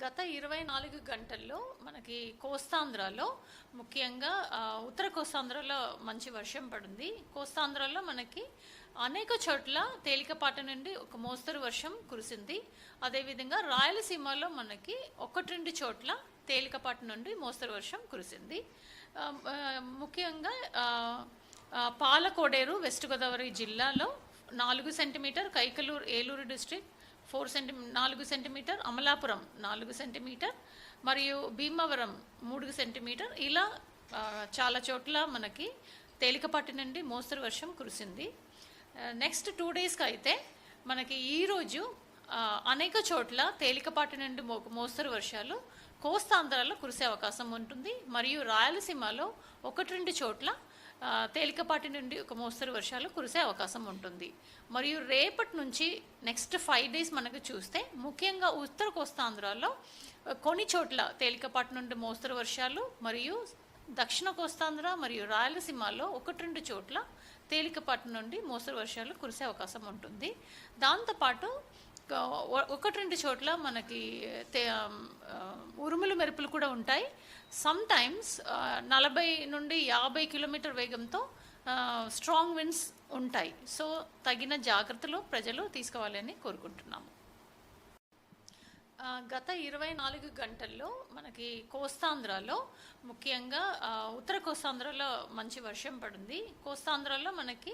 గత 24 గంటల్లో మనకి కోస్తాంధ్రలో ముఖ్యంగా ఉత్తర కోస్తాంధ్రలో మంచి వర్షం పడింది. కోస్తాంధ్రలో మనకి అనేక చోట్ల తేలికపాటి నుండి ఒక మోస్తరు వర్షం కురిసింది. అదేవిధంగా రాయలసీమలో మనకి ఒకటి రెండు చోట్ల తేలికపాటి నుండి మోస్తరు వర్షం కురిసింది. ముఖ్యంగా పాలకోడేరు వెస్ట్ గోదావరి జిల్లాలో 4 centimetre, Kaikaluru Eluru district 4 centimetre, Amalapuram 4 centimetre మరియు భీమవరం 3 సెంటీమీటర్ ఇలా చాలా చోట్ల మనకి తేలికపాటి నుండి మోస్తరు వర్షం కురిసింది. నెక్స్ట్ 2 డేస్కి అయితే మనకి ఈరోజు అనేక చోట్ల తేలికపాటి నుండి మోస్తరు వర్షాలు కోస్తాంధ్రలో కురిసే అవకాశం ఉంటుంది. మరియు రాయలసీమలో 1-2 చోట్ల తేలికపాటి నుండి ఒక మోస్తరు వర్షాలు కురిసే అవకాశం ఉంటుంది. మరియు రేపటి నుంచి నెక్స్ట్ 5 డేస్ మనకు చూస్తే ముఖ్యంగా ఉత్తర కోస్తాంధ్రలో కొన్ని చోట్ల తేలికపాటి నుండి మోస్తరు వర్షాలు మరియు దక్షిణ కోస్తాంధ్ర మరియు రాయలసీమలో 1-2 చోట్ల తేలికపాటి నుండి మోస్తరు వర్షాలు కురిసే అవకాశం ఉంటుంది. దాంతోపాటు 1-2 చోట్ల మనకి ఉరుములు మెరుపులు కూడా ఉంటాయి. సమ్ టైమ్స్ 40 నుండి 50 కిలోమీటర్ వేగంతో స్ట్రాంగ్ విండ్స్ ఉంటాయి. సో తగిన జాగ్రత్తలు ప్రజలు తీసుకోవాలని కోరుకుంటున్నాము. గత 24 గంటల్లో మనకి కోస్తాంధ్రలో ముఖ్యంగా ఉత్తర కోస్తాంధ్రలో మంచి వర్షం పడింది. కోస్తాంధ్రలో మనకి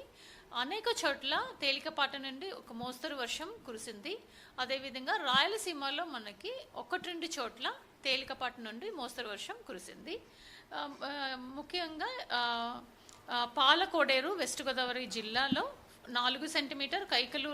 అనేక చోట్ల తేలికపాటి నుండి ఒక మోస్తరు వర్షం కురిసింది. అదేవిధంగా రాయలసీమలో మనకి 1-2 చోట్ల తేలికపాటి నుండి మోస్తరు వర్షం కురిసింది. ముఖ్యంగా పాలకోడేరు వెస్ట్ గోదావరి జిల్లాలో 4 సెంటీమీటర్, కైకలూరు